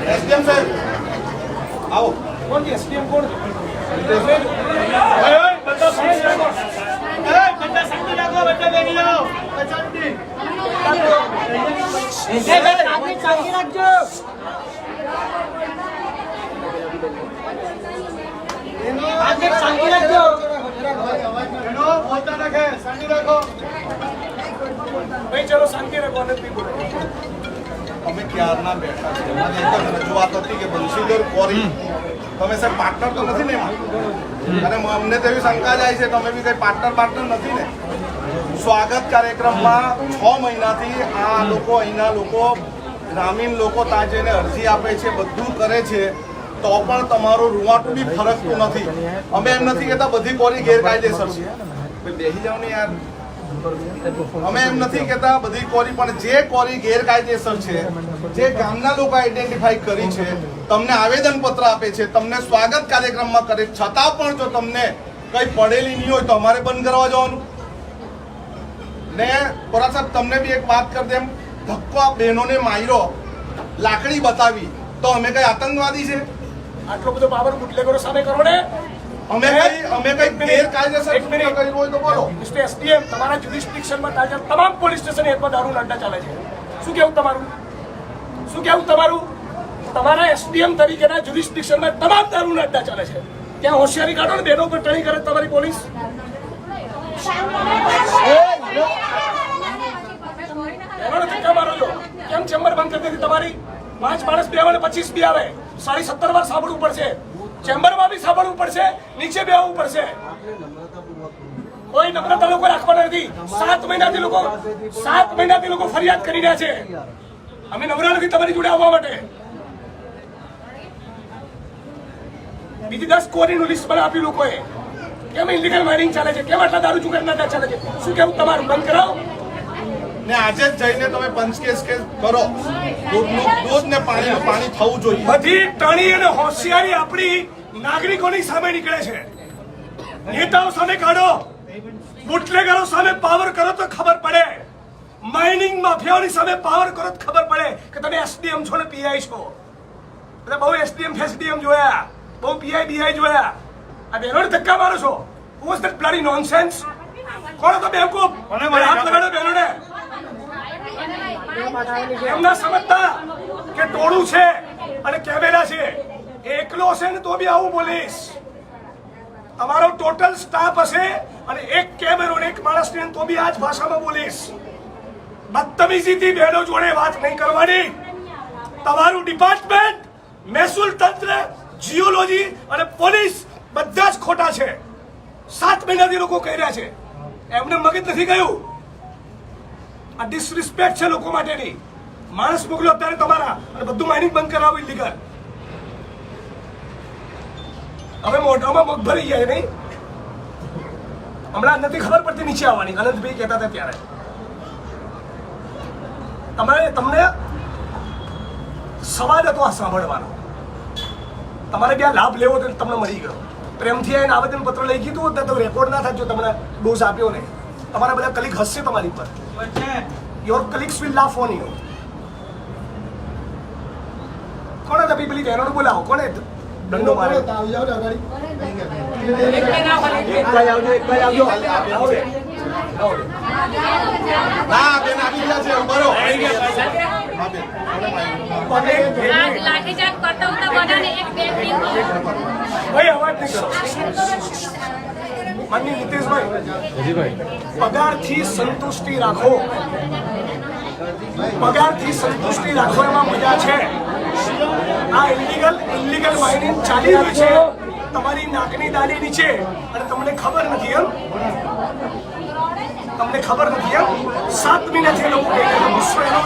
SDM साहब आओ। कौन जी एसडीएम कौन? बच्चा शक्ति लागो, बच्चा बेगी जाओ, बच्चा शांति रखो। आगे शांति रखो। बोलता रखे, शांति रखो भाई। चलो शांति रखो। અમે ક્યારના બેઠા છે મને એક જ રજૂઆત હતી કે બંસીદર કોરી તમે સાહેબ પાર્ટનર તો નથી ને એમાં અને અમને તો એવી શંકા જાય છે તમે બી કંઈ પાર્ટનર નથી ને સ્વાગત કાર્યક્રમમાં 6 મહિનાથી આ લોકો અહીંના લોકો ગ્રામીણ લોકો ત્યાં જઈને અરજી આપે છે બધું કરે છે તો પણ તમારું રૂવાટું બી ફરકતું નથી અમે એમ નથી કહેતા બધી કોરી ગેરકાયદેસર છે બેસી જાઓ ને યાર અમે એમ નથી કહેતા બધી કોરી પણ જે કોરી ગેરકાયદેસર છે જે ગામના લોકો આઈડેન્ટિફાઈ કરી છે તમને આવેદનપત્ર આપે છે તમને સ્વાગત કાર્યક્રમમાં કરે છતાં પણ જો તમને કંઈ પડેલી નહીં હોય તો અમારે બંધ કરવા જવાનું ને પોરા સાહેબ તમને બી એક વાત કરી દેમ ધક્કો આ બહેનોને માર્યો લાકડી બતાવી તો અમે કઈ આતંકવાદી છે આટલો બધો પાવર બુટલેગરો સામે કરો ને અમે કઈ ગેરકાયદેસર કર્યું હોય તો બોલો મિસ્ટર એસડીએમ તમારા જ્યુરિસ્ડિક્શનમાં તાજા તમામ પોલીસ સ્ટેશન હેઠળ દારૂના અડ્ડા ચાલે છે શું કેવું તમારું તમારા એસડીએમ તરીકેના જ્યુરિસ્ડિક્શનમાં તમામ દારૂના અડ્ડા ચાલે છે ત્યાં હોશિયારી કાઢો ને બેનો પર ટણી કરે તમારી પોલીસ બેનો ધક્કા મારો છો કેમ ચેમ્બર બંધ કરી દીધી તમારી 5 માણસ બે આવે 25 બી આવે 17.5 વાર સાંભળવું પડશે ચેમ્બરમાં બી સાંભળવું પડશે નીચે બેહવું પડશે કોઈ નમ્રતા લોકો રાખવાના નથી 7 મહિનાથી લોકો ફરિયાદ કરી રહ્યા છે અમે નમ્ર નથી તમારી જોડે આવવા માટે બીજી 10 કોરીનું લિસ્ટ પણ આપ્યું લોકોએ કેમ ઇલીગલ માઇનિંગ ચાલે છે કેમ આટલા દારૂ ચુકાદા ચાલે છે શું કેવું તમારું બંધ કરાવો ને આજે જ જઈને તમે પંચકેસ કરો દૂધ ને પાણી થવું જોઈએ બધી ટણી અને હોશિયારી આપણી નાગરિકોની સામે નીકળે છે નેતાઓ સામે કાઢો બુટલેગરો સામે પાવર કરો તો ખબર પડે માઇનિંગ માફિયાઓની સામે પાવર કરો તો ખબર પડે કે તમે એસડીએમ છો ને પીઆઈ છો એટલે બહુ એસડીએમ ફેસડીએમ જોયા બહુ પીઆઈ બીઆઈ જોયા આ બહેનોને ધક્કા મારો છો વોઝ ધેટ બ્લડી નોનસેન્સ કોણ તો બેવકૂફ હાથ લગાડો બહેનોને એમના સમજતા કે ટોળું છે અને કેમેરા છે એકલો હશે ને તો બી આવું બોલીશ તમારો ટોટલ સ્ટાફ હશે અને એક કેમેરો ને એક માણસ ને તો બી આ જ ભાષામાં બોલીશ બદતમીજીથી બહેનો જોડે વાત નહીં કરવાની તમારું ડિપાર્ટમેન્ટ મહેસૂલ તંત્ર જીઓલોજી અને પોલીસ બધા જ ખોટા છે 7 મહિનાથી લોકો કહી રહ્યા છે એમને મગજ નથી ગયું આ ડિસરિસ્પેક્ટ છે લોકો માટેની માણસ મોકલો અત્યારે તમારા અને બધું માઇનિંગ બંધ કરાવો ઇલીગલ હવે મોઢામાં મગ ભરી જાય નહીં હમણાં નથી ખબર પડતી નીચે આવવાની અનંતભાઈ કહેતા હતા ત્યારે તમને સવાલ હતો આ સાંભળવાનો તમારે ત્યાં લાભ લેવો તો તમને મળી ગયો પ્રેમથી આવીને આવેદન પત્ર લઈ કીધું તો રેકોર્ડ ના થાય જો તમને ડોઝ આપ્યો ને તમારા બધા કલીગ હસશે તમારી પર your colleagues will laugh on you કોણે તમે પેલી બહેનોને બોલાવો કોણે દંડો માર્યો ના બેન આવી ગયા છે બરો લાઠીચાર્જ કરતા હતા બધાને એક બેન ભાઈ અવાજ નહીં કરો માનની નીતિશભાઈ પગારથી સંતુષ્ટિ રાખો એમાં મજા છે આ ઇલીગલ માઇનિંગ ચાલી રહ્યું છે તમારી નાકની દાલી નીચે અને તમને ખબર નથી એમ 7 મહિનાથી લોકો કહી રહ્યા ગુસ્સો એનો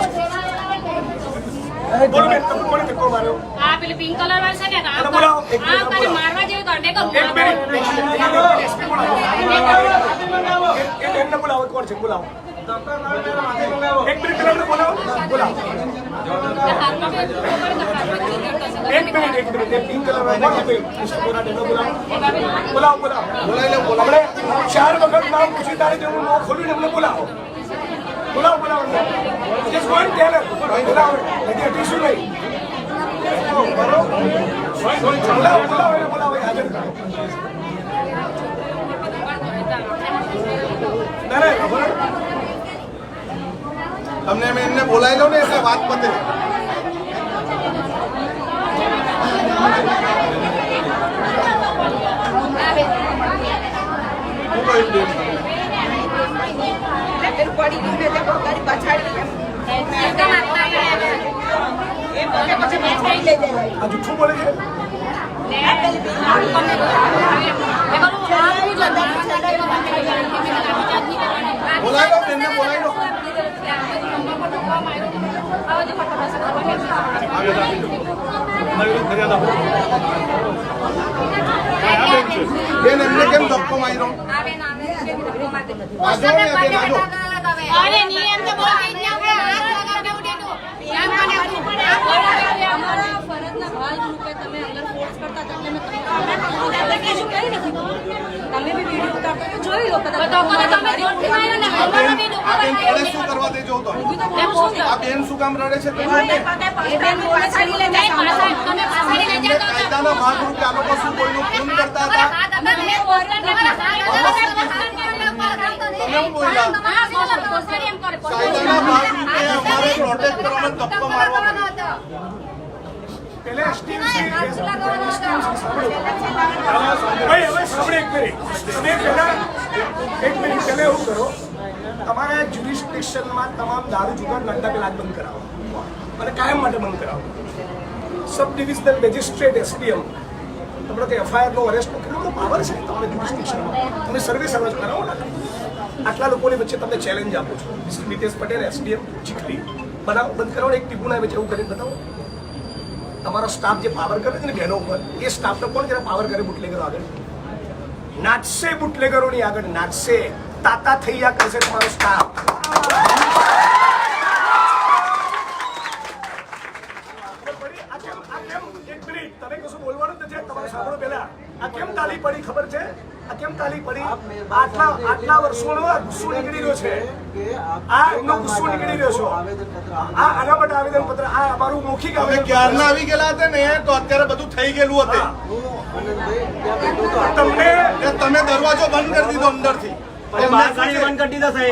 બોલો બેન તમે કોને ધક્કો માર્યો આ પેલી પિંક કલર વાળી છે ને આ કાલે મારવા જેવું તો ડેકો એમને બોલાવો કોણ છે બોલાવો એક મિનિટ તમને બોલાવો એક મિનિટ પિંક કલર વાળી બોલાવો 4 વખત નામ પૂછી તારે જેવું મોં ખોલ્યું એમને બોલાવો જસ્ટ ગો એન્ડ ટેલ બોલાવો હજી હટીશું નહીં. બોલાવો હાજર કરો. ના ખબર તમને મેં એમને બોલાવી લો ને એટલે વાત પતે. શું કહ્યું બેન? આ જૂઠું બોલે છે. બોલાવી લો બેનને, બોલાવી લો. બેન એમને કેમ ધક્કો માર્યો? આજો ને બેન, આજો. અરે નિયમ તો બહુ કઈ જ ના હાથ લગાવ દેવું દેતું એમ મને અમારા ફરજના ભાગરૂપે તમે અંદર ફોર્સ કરતા હતા એટલે મેં તમને શું કરી નથી તમે બી વિડીયો ઉતારતા તો જોઈ લો તો કોને તમે જોઠી માર્યો ને આ બેન હમણાં બી આ બેન પડે શું કરવા દેજો તો? આ બેન શું કામ રડે છે? એ બેન બોલે છાડી લે તમે પાછળ લઈ જાતો કાયદાના ભાગરૂપે આ લોકો શું કોઈનું ખૂન કરતા હતા? તમે કેમ બોલ્યા? કાયદાના ભાગરૂપે અમારે પ્રોટેક્ટ કરવાનો ધક્કો મારવા પડ્યો. પેલે એસટીએમસી ભાઈ હવે સાંભળે એક મિનિટ. તમે પહેલા એક મિનિટ પહેલા એવું કરો, તમારા જ્યુરિસ્ડિક્શનમાં તમામ દારૂ જુગાર ધંધા પેલા જ બંધ કરાવો અને કાયમ માટે બંધ કરાવો. સબ ડિવિઝનલ મેજિસ્ટ્રેટ એસડીએમ તમને તે એફઆઈઆર નો અરેસ્ટનો કેટલો બધો પાવર છે તમારા જ્યુરિસ્ડિક્શનમાં. તમે સર્વિસ અરજ કરાવો ને. આટલા લોકોની વચ્ચે તમને ચેલેન્જ આપું છું. મિસ્ટર નીતેશ પટેલ એસડીએમ ચીખલી બનાવો બંધ કરાવો. એક ટીપુના વચ્ચે એવું કરીને બતાવો. તમારો સ્ટાફ જે પાવર કરે છે ને બહેનો ઉપર, એ સ્ટાફને કોણ જરા પાવર કરે બુટલેગરો આગળ? નાચશે બુટલેગરોની આગળ, નાચશે. તાતા થઈ ગયા કરશે તમારો સ્ટાફ. એક મિનિટ, તમે કશું બોલવાનું જ નથી. તમારે સાંભળો પહેલા. આ કેમ તાલી પડી ખબર છે? આ કેમ તાલી પડી? આટલા વર્ષોનો આ ગુસ્સો નીકળી રહ્યો છે. આ એમનો ગુસ્સો નીકળી રહ્યો છે. આ આના માટે આવેદન પત્ર, આ અમારું મૌખિક અમે આવેદન ક્યારના આવી ગયેલા હતા ને તો અત્યારે બધું થઈ ગયેલું હતું. તમને તમે દરવાજો બંધ કરી દીધો અંદરથી.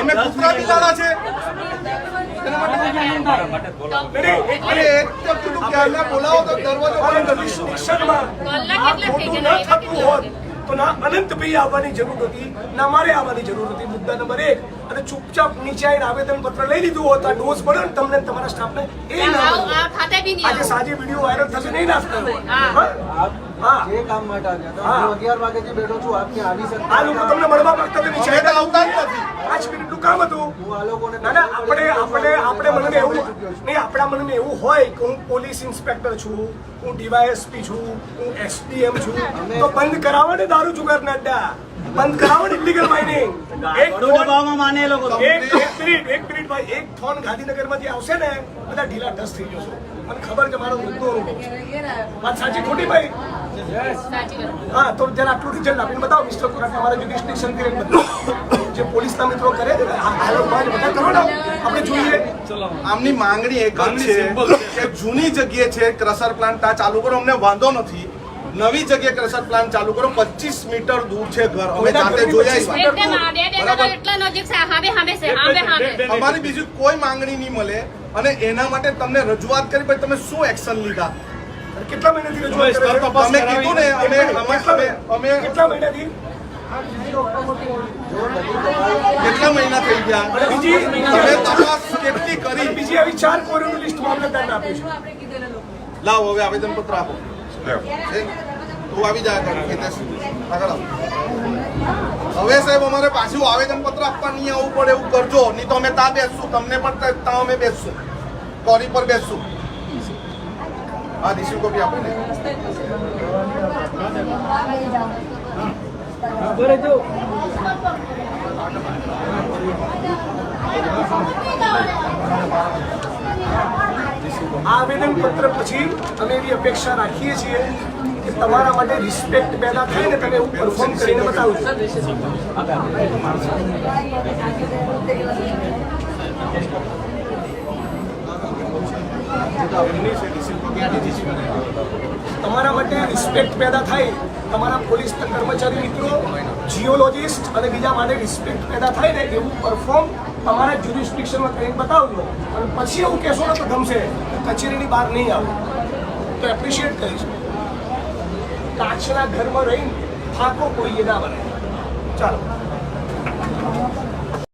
અમે કૂતરા બિલાડા છે. અરે એક તો કીધું ક્યારના બોલાવો તો દરવાજો બંધ કરી દીધો. શિક્ષણમાં આ ખોટું ન થતું હોત તો ના અનંતભાઈ આવવાની જરૂર હતી, ના મારે આવવાની જરૂર હતી. મુદ્દા નંબર 1. અને ચૂપચાપ નીચે આવીને આવેદન પત્ર લઈ લીધું હોત, આ ડોઝ પડ્યો ને તમને તમારા સ્ટાફને, એ ના બન્યું. ખાતે બી નહીં આજે સાંજે વિડીયો વાયરલ થશે નહીં નાખતા હોય. आप જે કામ માટે આવ્યા હતા હું 11 વાગ્યાથી બેઠો છું આપ ક્યાં આવી શકતા આ લોકો તમને મળવા માંગતા હતા, નીચે અમે તો આવતા જ નથી. 5 મિનિટનું કામ હતું. હું આ લોકોને ના ના આપણે મનને એવું નહીં, આપણા મનને એવું હોય કે હું પોલીસ ઇન્સ્પેક્ટર છું, હું ડીવાયએસપી છું, હું એસડીએમ છું, તો બંધ કરાવો ને દારૂ જુગારના અડ્ડા, બંધ કરાવો ને ઇલીગલ માઇનિંગ. એક મિનિટ ભાઈ, એક ફોન ગાંધીનગરમાંથી આવશે ને બધા ઢીલા ઢસ થઈ જશો. મને ખબર છે મારો મુદ્દો વાત સાચી ખોટી ભાઈ? હા, તો જરા આટલું રિઝલ્ટ આપીને બતાવો મિસ્ટર કોરાટ, અમારા જ્યુરિસ્ડિક્શન થી જે પોલીસના મિત્રો કરે છે બધા કરો ને આપણે જોઈએ. આમની માંગણી એક જ છે કે જૂની જગ્યાએ છે ક્રશર પ્લાન્ટ આ ચાલુ કરો, અમને વાંધો નથી. નવી જગ્યાએ ક્રશર પ્લાન્ટ ચાલુ કરો. 25 મીટર દૂર છે ઘર, અમે જાતે જોઈ આવ્યા. એટલા નજીક છે, હામે હામે છે, હામે હામે. અમારી બીજી કોઈ માંગણી નહીં મળે અને એના માટે તમને રજૂઆત કરી, ભાઈ તમે શું એક્શન લીધા? કેટલા મહિનાથી રજૂઆત કરે છે? તમે કીધું ને અમે કેટલા મહિનાથી? કેટલા મહિના થઈ ગયા? બીજી તમે તપાસ કેટલી કરી? બીજી આવી 4 કોરીનું લિસ્ટ મામલતદારને આપ્યું છે. લાવો હવે આવેદન પત્ર આપો. તું આવી જા આગળ આવો. હવે સાહેબ અમારે પાછું આવેદન પત્ર આપવા નહીં આવવું પડે એવું કરજો, નહીં તો અમે ત્યાં બેસશું, તમને પણ ત્યાં અમે બેસશું, કોરી પર બેસશું. હા, રિસીવ કોપી આપો ને. આવેદન પત્ર પછી અમે એવી અપેક્ષા રાખીએ છીએ કે તમારા માટે રિસ્પેક્ટ પેદા થાય ને તમે એવું પરફોર્મ કરીને બતાવજો. એમની છે ડિસિપ્લિન ક્યાં ડિસિપ્લિન તમારા માટે રિસ્પેક્ટ પેદા થાય, તમારા પોલીસ કર્મચારી મિત્રો, જીઓલોજિસ્ટ અને બીજા માટે રિસ્પેક્ટ પેદા થાય ને એવું પરફોર્મ તમારા જ્યુરિસ્ડિક્શનમાં કરીને બતાવજો. અને પછી એવું કહેશો ને તો ગમશે, કચેરીની બહાર નહીં આવો તો એપ્રિશિએટ કરીશ. કાચના ઘરમાં રહીને થાકો કોઈએ ના બને. ચાલો.